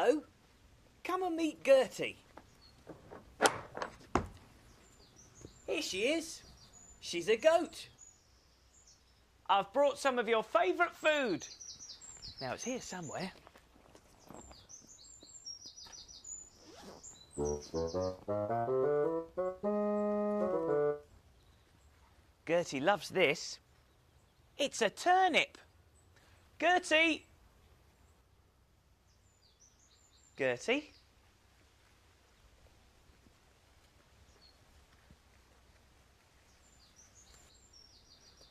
Hello. Come and meet Gertie. Here she is. She's a goat. I've brought some of your favourite food. Now, it's here somewhere. Gertie loves this. It's a turnip. Gertie! Gertie?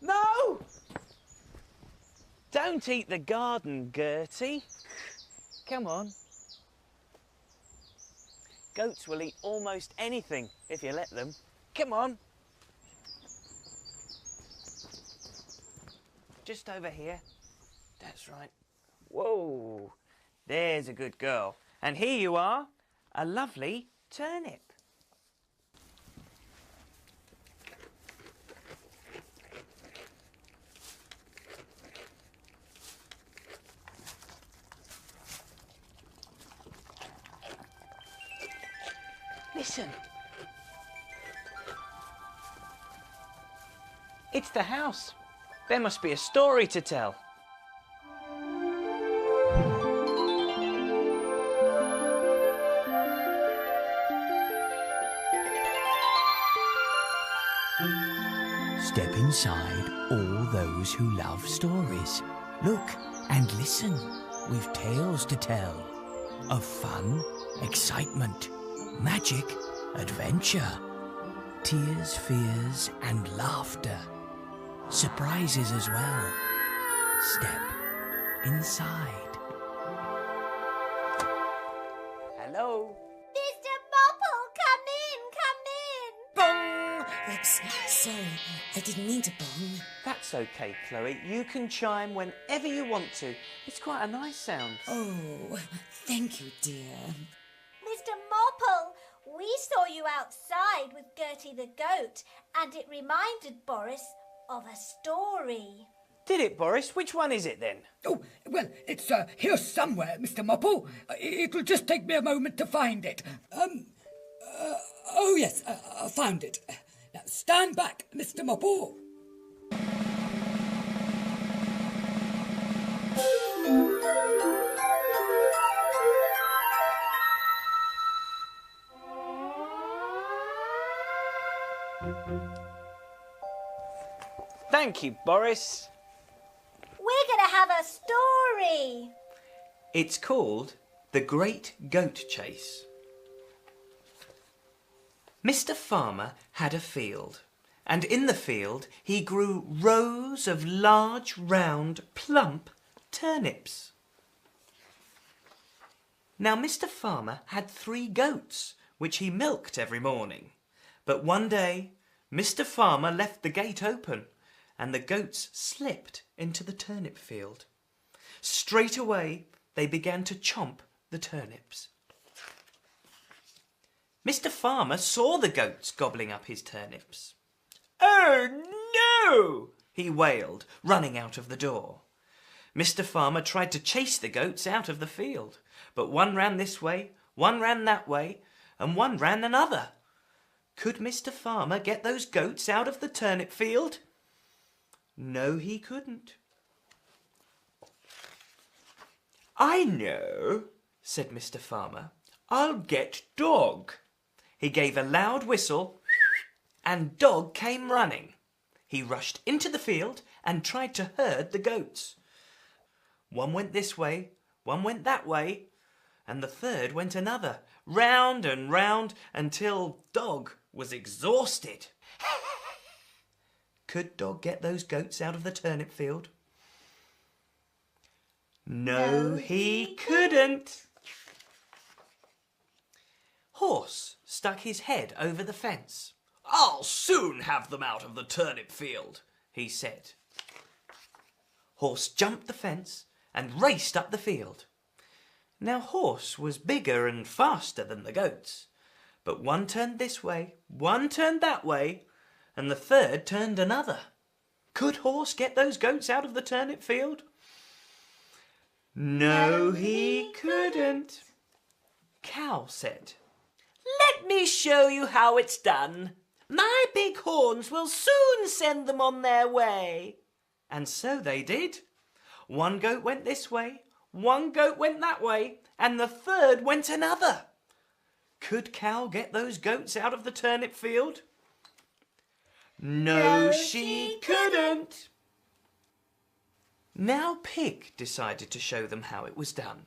No! Don't eat the garden, Gertie. Come on. Goats will eat almost anything if you let them. Come on. Just over here. That's right. Whoa. There's a good girl. And here you are, a lovely turnip. Listen. It's the house. There must be a story to tell. Step inside all those who love stories. Look and listen. We've tales to tell of fun, excitement, magic, adventure, tears, fears and laughter. Surprises as well. Step inside. Hello. Mr. Mopple, come in, come in. Bong! Oops, sorry, I didn't mean to bong. That's okay, Chloe. You can chime whenever you want to. It's quite a nice sound. Oh, thank you, dear. Mr. Mopple, we saw you outside with Gertie the goat, and it reminded Boris of a story. Did it, Boris? Which one is it then? Oh, well, it's here somewhere, Mr. Mopple. It'll just take me a moment to find it. Oh yes, I found it. Now stand back, Mr. Mopple. Thank you, Boris. We're going to have a story. It's called The Great Goat Chase. Mr. Farmer had a field, and in the field he grew rows of large, round, plump turnips. Now, Mr. Farmer had 3 goats, which he milked every morning. But one day, Mr. Farmer left the gate open, and the goats slipped into the turnip field. Straight away, they began to chomp the turnips. Mr. Farmer saw the goats gobbling up his turnips. "Oh, no!" he wailed, running out of the door. Mr. Farmer tried to chase the goats out of the field, but one ran this way, one ran that way, and one ran another. Could Mr. Farmer get those goats out of the turnip field? No, he couldn't. "I know," said Mr. Farmer. "I'll get Dog." He gave a loud whistle, and Dog came running. He rushed into the field and tried to herd the goats. One went this way, one went that way, and the third went another, round and round, until Dog was exhausted. Could Dog get those goats out of the turnip field? No, he couldn't. Horse stuck his head over the fence. "I'll soon have them out of the turnip field," he said. Horse jumped the fence and raced up the field. Now, Horse was bigger and faster than the goats, but one turned this way, one turned that way, and the third turned another. Could Horse get those goats out of the turnip field? No, he couldn't. Cow said, "Let me show you how it's done. My big horns will soon send them on their way." And so they did. One goat went this way, one goat went that way, and the third went another. Could Cow get those goats out of the turnip field? No, she couldn't. Now Pig decided to show them how it was done.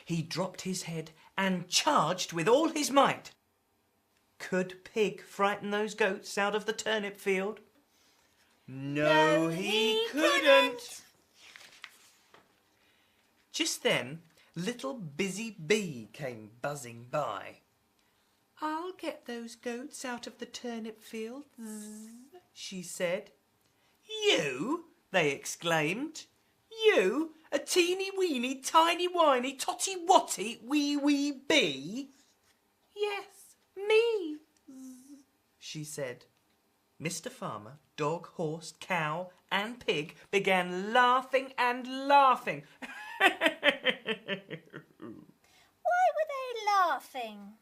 He dropped his head and charged with all his might. Could Pig frighten those goats out of the turnip field? No, he couldn't. Just then, little Busy Bee came buzzing by. "I'll get those goats out of the turnip field," she said. "You?" they exclaimed. "You, a teeny weeny, tiny whiny, totty watty, wee bee?" "Yes, me," she said. Mr. Farmer, Dog, Horse, Cow and Pig began laughing and laughing. Why were they laughing?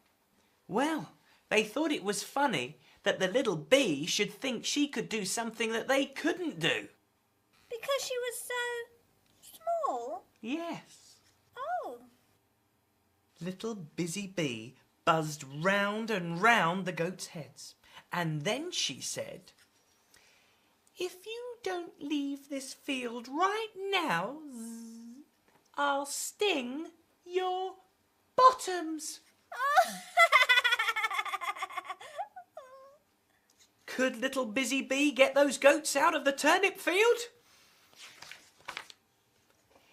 Well, they thought it was funny that the little bee should think she could do something that they couldn't do. Because she was so small? Yes. Oh. Little Busy Bee buzzed round and round the goats' heads, and then she said, "If you don't leave this field right now, I'll sting your bottoms." Could little Busy Bee get those goats out of the turnip field?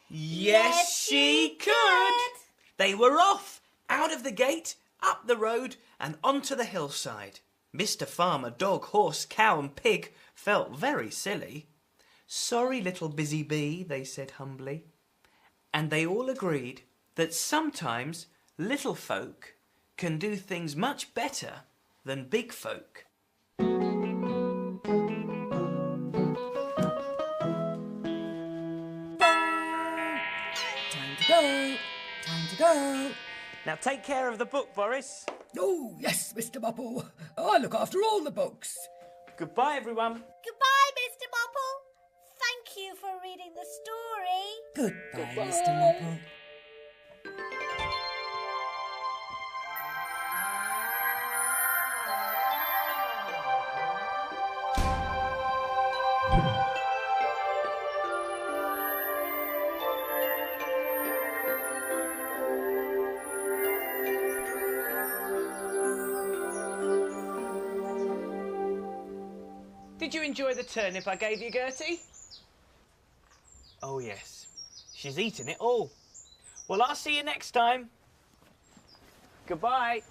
Yes, she could. They were off, out of the gate, up the road and onto the hillside. Mr. Farmer, Dog, Horse, Cow and Pig felt very silly. "Sorry, little Busy Bee," they said humbly. And they all agreed that sometimes little folk can do things much better than big folk. Time to go. Time to go. Now take care of the book, Boris. Oh, yes, Mr. Mopple. I look after all the books. Goodbye, everyone. Goodbye, Mr. Mopple. Thank you for reading the story. Goodbye, Mr. Mopple. Did you enjoy the turnip I gave you, Gertie? Oh, yes. She's eaten it all. Well, I'll see you next time. Goodbye.